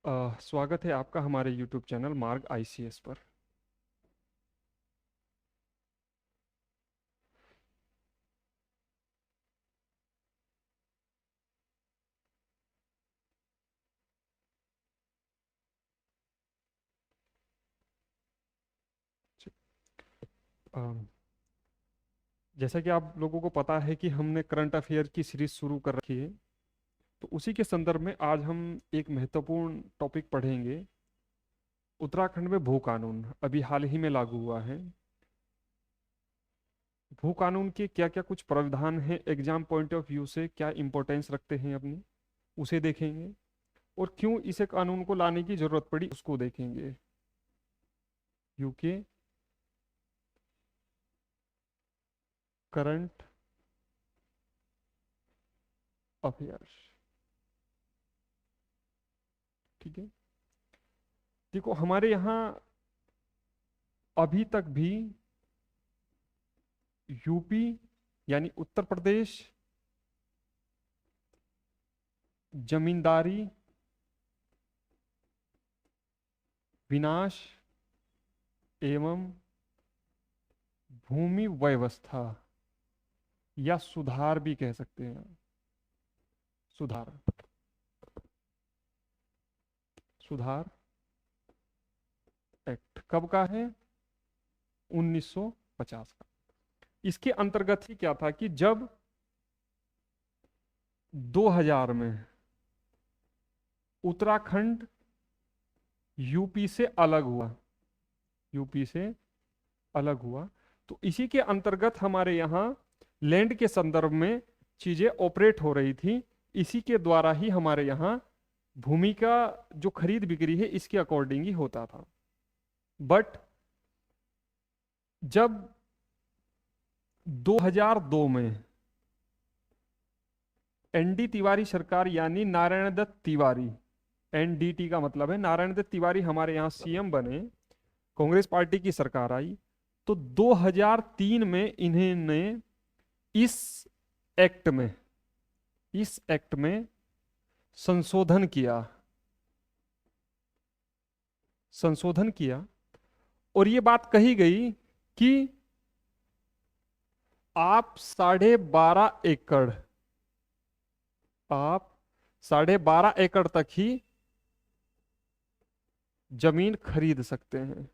स्वागत है आपका हमारे YouTube चैनल मार्ग ICS पर। अ, जैसा कि आप लोगों को पता है कि हमने करंट अफेयर की सीरीज शुरू कर रखी है, तो उसी के संदर्भ में आज हम एक महत्वपूर्ण टॉपिक पढ़ेंगे। उत्तराखंड में भू कानून अभी हाल ही में लागू हुआ है। भू कानून के क्या क्या कुछ प्रावधान हैं, एग्जाम पॉइंट ऑफ व्यू से क्या इंपॉर्टेंस रखते हैं अपनी, उसे देखेंगे। और क्यों इसे कानून को लाने की जरूरत पड़ी उसको देखेंगे। UK current affairs. ठीक है। देखो हमारे यहाँ अभी तक भी यूपी यानी उत्तर प्रदेश जमींदारी विनाश एवं भूमि व्यवस्था या सुधार भी कह सकते हैं। सुधार सुधार एक्ट कब का है? 1950 का। इसके अंतर्गत ही क्या था कि जब 2000 में उत्तराखंड यूपी से अलग हुआ, यूपी से अलग हुआ, तो इसी के अंतर्गत हमारे यहाँ लैंड के संदर्भ में चीजें ऑपरेट हो रही थी। इसी के द्वारा ही हमारे यहाँ भूमि का जो खरीद बिक्री है इसके अकॉर्डिंग ही होता था। बट जब 2002 में एनडी तिवारी सरकार यानी नारायण दत्त तिवारी, एनडीटी का मतलब है नारायण दत्त तिवारी, हमारे यहाँ सीएम बने, कांग्रेस पार्टी की सरकार आई, तो 2003 में इन्होंने इस एक्ट में इस एक्ट में संशोधन किया, संशोधन किया। और ये बात कही गई कि आप 12.5 एकड़, आप 12.5 एकड़ तक ही जमीन खरीद सकते हैं,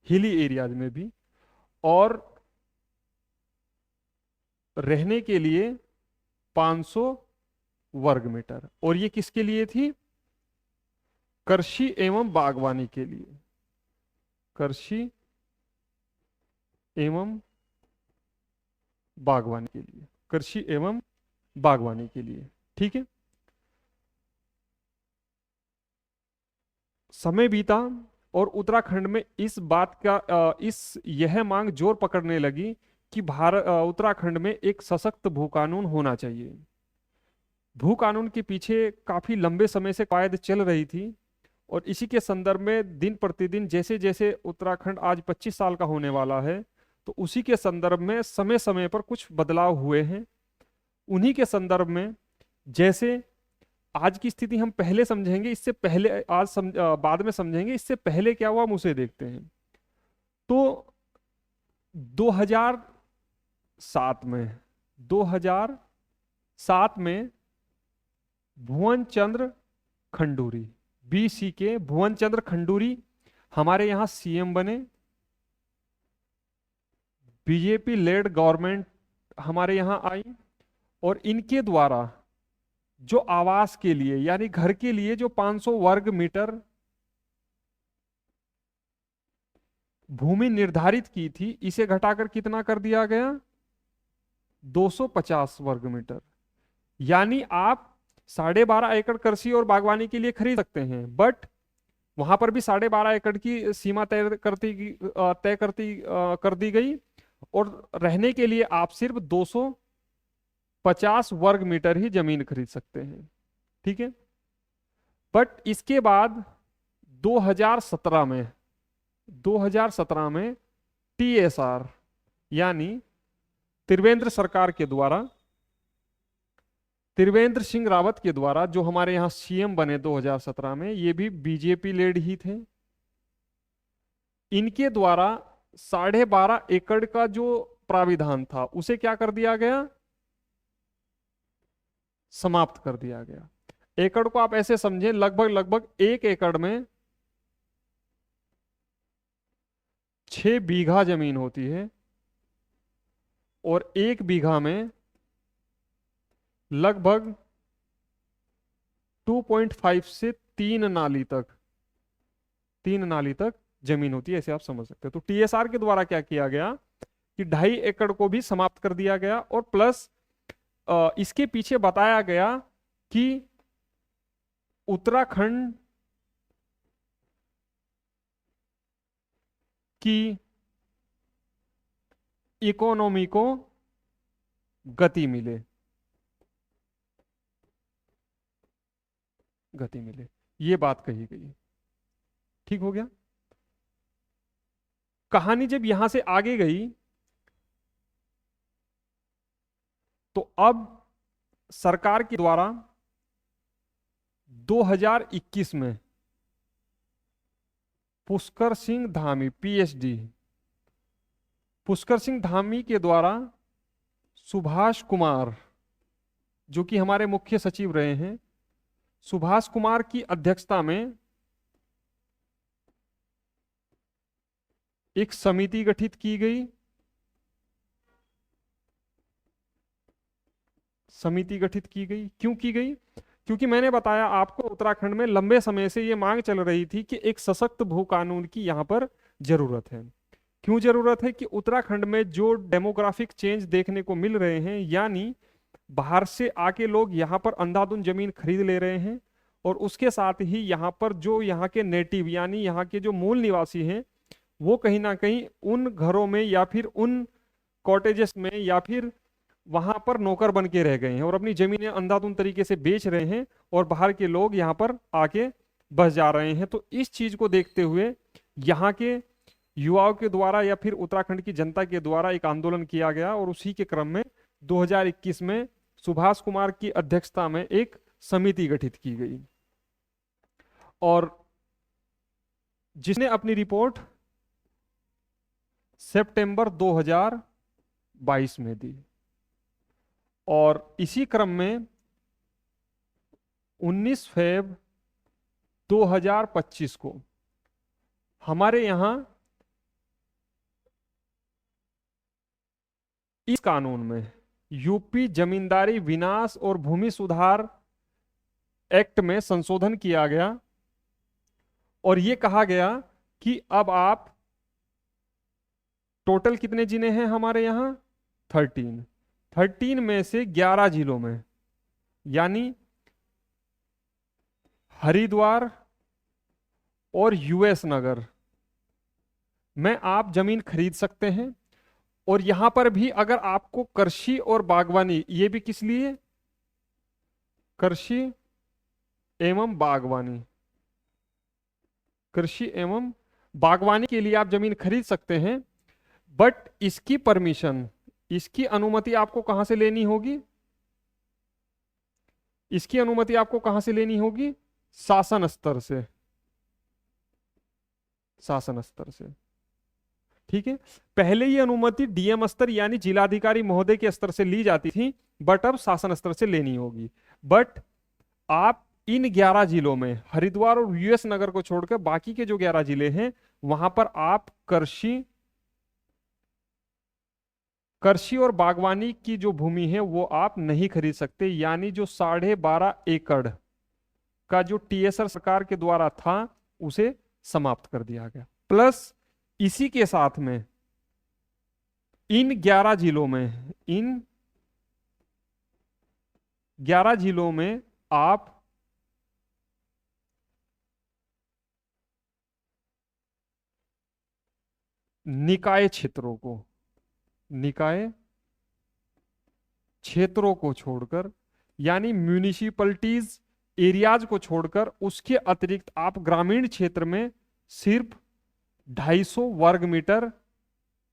हिली एरियाज में भी। और रहने के लिए 500 वर्ग मीटर। और ये किसके लिए थी? कृषि एवं बागवानी के लिए, कृषि एवं बागवानी के लिए, कृषि एवं बागवानी के लिए। ठीक है। समय बीता और उत्तराखंड में इस बात का इस यह मांग जोर पकड़ने लगी कि उत्तराखंड में एक सशक्त भू कानून होना चाहिए। भू कानून के पीछे काफी लंबे समय से कवायद चल रही थी। और इसी के संदर्भ में दिन प्रतिदिन जैसे जैसे उत्तराखंड आज 25 साल का होने वाला है, तो उसी के संदर्भ में समय समय पर कुछ बदलाव हुए हैं। उन्हीं के संदर्भ में जैसे आज की स्थिति हम पहले समझेंगे, इससे पहले बाद में समझेंगे, इससे पहले क्या हुआ हम उसे देखते हैं। तो 2007 में 2007 में भुवन चंद्र खंडूरी, BC के भुवन चंद्र खंडूरी हमारे यहाँ सीएम बने। बीजेपी लेड गवर्नमेंट हमारे यहाँ आई और इनके द्वारा जो आवास के लिए यानी घर के लिए जो 500 वर्ग मीटर भूमि निर्धारित की थी, इसे घटाकर कितना कर दिया गया? 250 वर्ग मीटर। यानी आप 12.5 एकड़ कृषि और बागवानी के लिए खरीद सकते हैं, बट वहां पर भी 12.5 एकड़ की सीमा कर दी गई। और रहने के लिए आप सिर्फ 250 वर्ग मीटर ही जमीन खरीद सकते हैं। ठीक है। बट इसके बाद 2017 में 2017 में TSR यानी त्रिवेंद्र सरकार के द्वारा त्रिवेंद्र सिंह रावत के द्वारा, जो हमारे यहाँ सीएम बने 2017 में, ये भी बीजेपी लेड ही थे। इनके द्वारा 12.5 एकड़ का जो प्राविधान था उसे क्या कर दिया गया, समाप्त कर दिया गया। एकड़ को आप ऐसे समझें, लगभग लगभग 1 एकड़ में 6 बीघा जमीन होती है, और 1 बीघा में लगभग 2.5 से 3 नाली तक जमीन होती है, ऐसे आप समझ सकते हैं। तो टीएसआर के द्वारा क्या किया गया कि 2.5 एकड़ को भी समाप्त कर दिया गया, और प्लस इसके पीछे बताया गया कि उत्तराखंड की इकोनॉमी को गति मिले, ये बात कही गई। ठीक हो गया। कहानी जब यहां से आगे गई तो अब सरकार के द्वारा 2021 में पुष्कर सिंह धामी पीएचडी, पुष्कर सिंह धामी के द्वारा सुभाष कुमार, जो कि हमारे मुख्य सचिव रहे हैं, सुभाष कुमार की अध्यक्षता में एक समिति गठित की गई। क्यों की गई? क्योंकि मैंने बताया आपको, उत्तराखंड में लंबे समय से यह मांग चल रही थी कि एक सशक्त भू कानून की यहां पर जरूरत है। क्यों जरूरत है? कि उत्तराखंड में जो डेमोग्राफिक चेंज देखने को मिल रहे हैं, यानी बाहर से आके लोग यहाँ पर अंधाधुंध जमीन खरीद ले रहे हैं, और उसके साथ ही यहाँ पर जो यहाँ के नेटिव यानी यहाँ के जो मूल निवासी हैं, वो कहीं ना कहीं उन घरों में या फिर उन कॉटेजेस में या फिर वहां पर नौकर बन के रह गए हैं और अपनी जमीनें अंधाधुंध तरीके से बेच रहे हैं, और बाहर के लोग यहाँ पर आके बस जा रहे हैं। तो इस चीज को देखते हुए यहाँ के युवाओं के द्वारा या फिर उत्तराखंड की जनता के द्वारा एक आंदोलन किया गया, और उसी के क्रम में 2021 में सुभाष कुमार की अध्यक्षता में एक समिति गठित की गई, और जिसने अपनी रिपोर्ट सितंबर 2022 में दी। और इसी क्रम में 19 फरवरी 2025 को हमारे यहां इस कानून में यूपी जमींदारी विनाश और भूमि सुधार एक्ट में संशोधन किया गया, और यह कहा गया कि अब आप टोटल कितने जिले हैं हमारे यहां? 13 में से 11 जिलों में, यानी हरिद्वार और यूएस नगर में आप जमीन खरीद सकते हैं। और यहां पर भी अगर आपको कृषि और बागवानी, ये भी किस लिए? कृषि एवं बागवानी, कृषि एवं बागवानी के लिए आप जमीन खरीद सकते हैं। बट इसकी परमिशन, इसकी अनुमति आपको कहां से लेनी होगी? इसकी अनुमति आपको कहां से लेनी होगी? शासन स्तर से, शासन स्तर से। ठीक है, पहले ये अनुमति डीएम स्तर यानी जिलाधिकारी महोदय के स्तर से ली जाती थी, बट अब शासन स्तर से लेनी होगी। बट आप इन 11 जिलों में, हरिद्वार और यूएस नगर को छोड़कर बाकी के जो 11 जिले हैं, वहां पर आप कृषि और बागवानी की जो भूमि है वो आप नहीं खरीद सकते। यानी जो 12.5 एकड़ का जो टीएसआर सरकार के द्वारा था उसे समाप्त कर दिया गया। प्लस इसी के साथ में इन 11 जिलों में आप निकाय क्षेत्रों को छोड़कर, यानी म्यूनिसिपैलिटीज एरियाज को छोड़कर, उसके अतिरिक्त आप ग्रामीण क्षेत्र में सिर्फ 250 वर्ग मीटर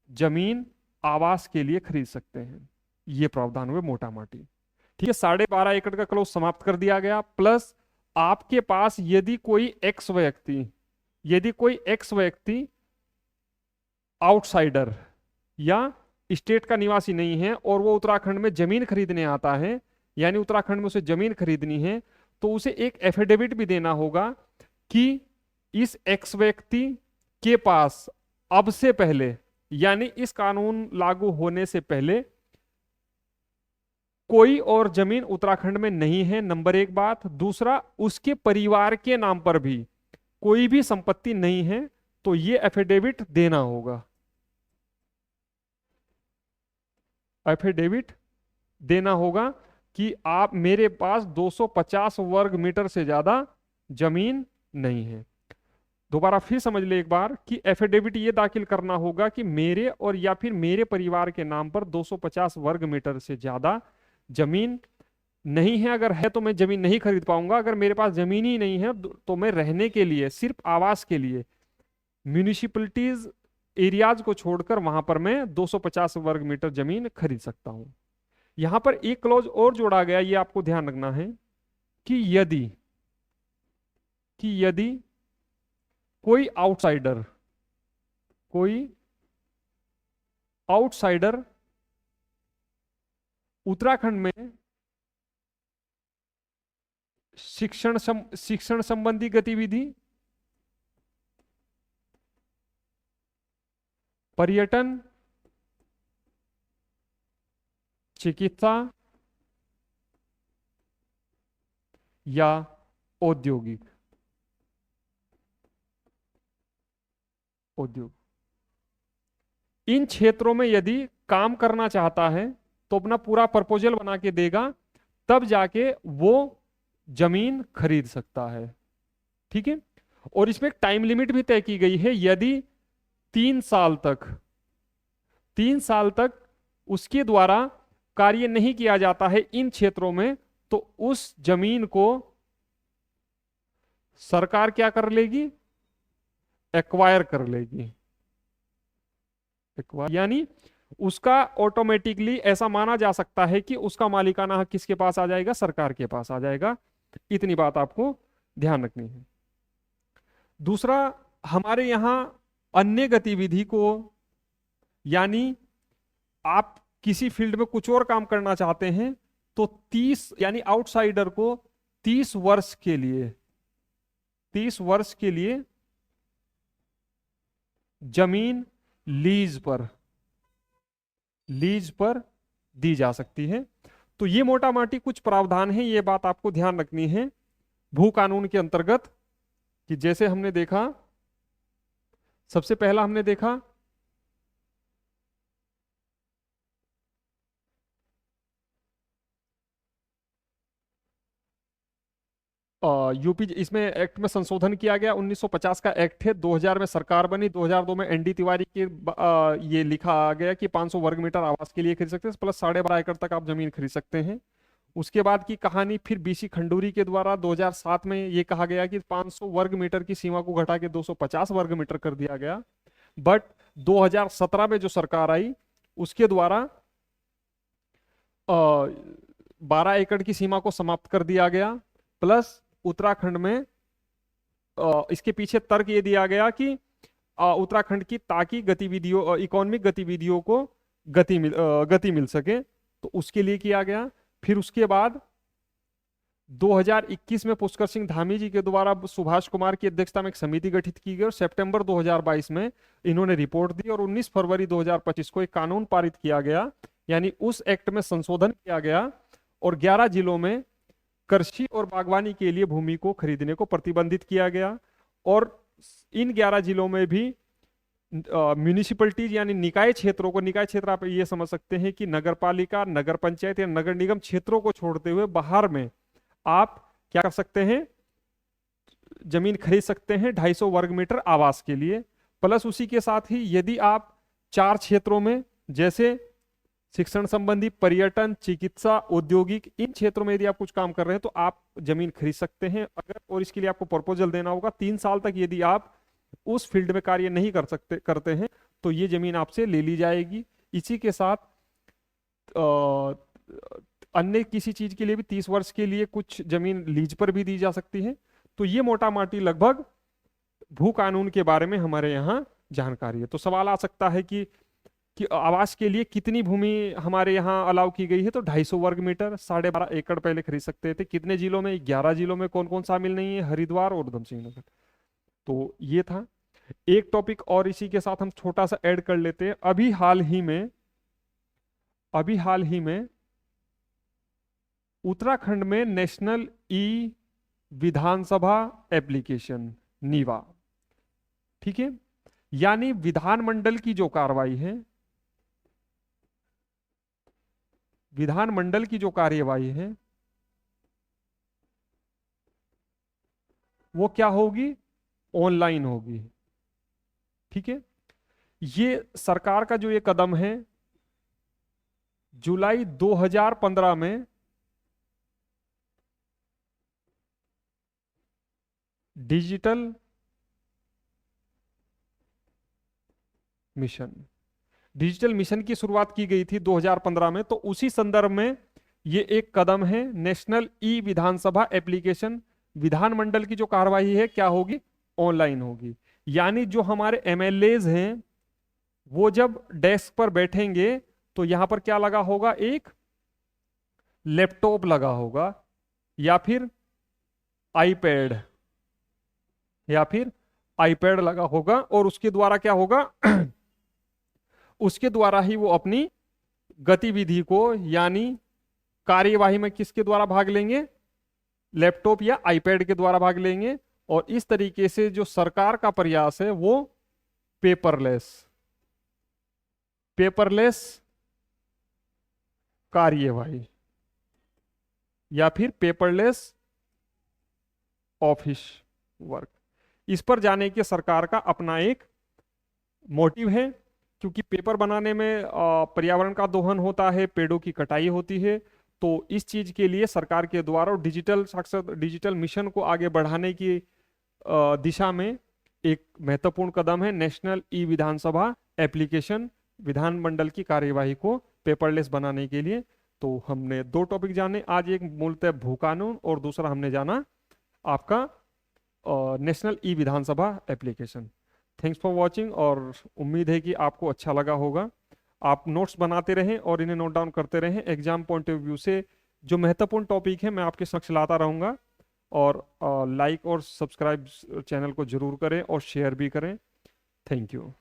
जमीन आवास के लिए खरीद सकते हैं। ये प्रावधान हुए मोटा माटी। ठीक है, 12.5 एकड़ का क्लोज समाप्त कर दिया गया। प्लस आपके पास यदि कोई एक्स व्यक्ति आउटसाइडर या स्टेट का निवासी नहीं है और वो उत्तराखंड में जमीन खरीदने आता है, यानी उत्तराखंड में उसे जमीन खरीदनी है, तो उसे एक एफिडेविट भी देना होगा कि इस एक्स व्यक्ति के पास अब से पहले, यानी इस कानून लागू होने से पहले, कोई और जमीन उत्तराखंड में नहीं है, नंबर एक बात। दूसरा, उसके परिवार के नाम पर भी कोई भी संपत्ति नहीं है, तो ये एफिडेविट देना होगा। एफिडेविट देना होगा कि आप, मेरे पास 250 वर्ग मीटर से ज्यादा जमीन नहीं है। दोबारा फिर समझ ले एक बार कि एफिडेविट ये दाखिल करना होगा कि मेरे और या फिर मेरे परिवार के नाम पर 250 वर्ग मीटर से ज्यादा जमीन नहीं है। अगर है तो मैं जमीन नहीं खरीद पाऊंगा। अगर मेरे पास जमीन ही नहीं है तो मैं रहने के लिए, सिर्फ आवास के लिए, म्यूनिसिपलिटीज एरियाज को छोड़कर वहां पर मैं 250 वर्ग मीटर जमीन खरीद सकता हूं। यहां पर एक क्लॉज और जोड़ा गया, ये आपको ध्यान रखना है कि यदि कोई आउटसाइडर उत्तराखंड में शिक्षण संबंधी गतिविधि, पर्यटन, चिकित्सा या औद्योगिक उद्योग, इन क्षेत्रों में यदि काम करना चाहता है तो अपना पूरा प्रपोजल बना के देगा, तब जाके वो जमीन खरीद सकता है। ठीक है, और इसमें एक टाइम लिमिट भी तय की गई है। यदि 3 साल तक उसके द्वारा कार्य नहीं किया जाता है इन क्षेत्रों में, तो उस जमीन को सरकार क्या कर लेगी? एक्वायर कर लेगी। यानी उसका ऑटोमेटिकली ऐसा माना जा सकता है कि उसका मालिकाना हक किसके पास आ जाएगा? सरकार के पास आ जाएगा। इतनी बात आपको ध्यान रखनी है। दूसरा, हमारे यहां अन्य गतिविधि को, यानी आप किसी फील्ड में कुछ और काम करना चाहते हैं तो 30, यानी आउटसाइडर को 30 वर्ष के लिए जमीन लीज पर दी जा सकती है। तो ये मोटा मोटी कुछ प्रावधान है, ये बात आपको ध्यान रखनी है भू कानून के अंतर्गत। कि जैसे हमने देखा, सबसे पहला हमने देखा यूपी, इसमें एक्ट में संशोधन किया गया। 1950 का एक्ट है, 2000 में सरकार बनी, 2002 में एनडी तिवारी के ये लिखा आ गया कि 500 वर्ग मीटर आवास के लिए खरीद सकते हैं, प्लस 12.5 एकड़ तक आप जमीन खरीद सकते हैं। उसके बाद की कहानी फिर बीसी खंडूरी के द्वारा 2007 में ये कहा गया कि 500 वर्ग मीटर की सीमा को घटा के 250 वर्ग मीटर कर दिया गया। बट 2017 में जो सरकार आई, उसके द्वारा 12 एकड़ की सीमा को समाप्त कर दिया गया। प्लस उत्तराखंड में इसके पीछे तर्क ये दिया गया कि उत्तराखंड की, ताकि गतिविधियों, इकोनॉमिक गतिविधियों को गति मिल सके, तो उसके लिए किया गया। फिर उसके बाद 2021 में पुष्कर सिंह धामी जी के द्वारा सुभाष कुमार की अध्यक्षता में एक समिति गठित की गई और सितंबर 2022 में इन्होंने रिपोर्ट दी और 19 फरवरी 2025 को एक कानून पारित किया गया, यानी उस एक्ट में संशोधन किया गया और 11 जिलों में कृषि और बागवानी के लिए भूमि को खरीदने को प्रतिबंधित किया गया। और इन 11 जिलों में भी म्यूनिसिपलिटीज, यानी निकाय क्षेत्रों को, निकाय क्षेत्र आप ये समझ सकते हैं कि नगर पालिका, नगर पंचायत या नगर निगम क्षेत्रों को छोड़ते हुए बाहर में आप क्या कर सकते हैं? जमीन खरीद सकते हैं 250 वर्ग मीटर आवास के लिए। प्लस उसी के साथ ही यदि आप 4 क्षेत्रों में, जैसे शिक्षण संबंधी, पर्यटन, चिकित्सा, औद्योगिक, इन क्षेत्रों में यदि आप कुछ काम कर रहे हैं तो आप जमीन खरीद सकते हैं। अगर, और इसके लिए आपको प्रपोजल देना होगा। 3 साल तक यदि आप उस फील्ड में कार्य नहीं करते हैं तो ये जमीन आपसे ले ली जाएगी। इसी के साथ अन्य किसी चीज के लिए भी 30 वर्ष के लिए कुछ जमीन लीज पर भी दी जा सकती है। तो ये मोटा माटी लगभग भू कानून के बारे में हमारे यहाँ जानकारी है। तो सवाल आ सकता है कि आवास के लिए कितनी भूमि हमारे यहाँ अलाउ की गई है, तो 250 वर्ग मीटर, 12.5 एकड़ पहले खरीद सकते थे। कितने जिलों में? 11 जिलों में। कौन कौन शामिल नहीं है? हरिद्वार और उधम सिंह नगर। तो ये था एक टॉपिक, और इसी के साथ हम छोटा सा ऐड कर लेते हैं। अभी हाल ही में उत्तराखंड में नेशनल ई विधानसभा एप्लीकेशन नीवा, ठीक है, यानी विधानमंडल की जो कार्रवाई है, विधानमंडल की जो कार्यवाही है वो क्या होगी? ऑनलाइन होगी। ठीक है, ये सरकार का जो ये कदम है, जुलाई 2015 में डिजिटल मिशन की शुरुआत की गई थी 2015 में। तो उसी संदर्भ में ये एक कदम है, नेशनल ई विधानसभा एप्लीकेशन। विधानमंडल की जो कार्यवाही है क्या होगी? ऑनलाइन होगी। यानी जो हमारे एमएलएज हैं वो जब डेस्क पर बैठेंगे तो यहां पर क्या लगा होगा? एक लैपटॉप लगा होगा, या फिर आईपैड लगा होगा, और उसके द्वारा क्या होगा? उसके द्वारा ही वो अपनी गतिविधि को, यानी कार्यवाही में किसके द्वारा भाग लेंगे? लैपटॉप या आईपैड के द्वारा भाग लेंगे। और इस तरीके से जो सरकार का प्रयास है वो पेपरलेस कार्यवाही या फिर पेपरलेस ऑफिस वर्क, इस पर जाने के सरकार का अपना एक मोटिव है। क्योंकि पेपर बनाने में पर्यावरण का दोहन होता है, पेड़ों की कटाई होती है। तो इस चीज के लिए सरकार के द्वारा और डिजिटल मिशन को आगे बढ़ाने की दिशा में एक महत्वपूर्ण कदम है नेशनल ई विधानसभा एप्लीकेशन, विधानमंडल की कार्यवाही को पेपरलेस बनाने के लिए। तो हमने दो टॉपिक जाने आज, एक मूलतः भू कानून और दूसरा हमने जाना आपका national e Vidhan Sabha application. Thanks for watching, और उम्मीद है कि आपको अच्छा लगा होगा। आप नोट्स बनाते रहें और इन्हें नोट डाउन करते रहें। एग्जाम पॉइंट ऑफ व्यू से जो महत्वपूर्ण टॉपिक है मैं आपके समक्ष लाता रहूँगा। और लाइक और सब्सक्राइब चैनल को जरूर करें और शेयर भी करें। Thank you.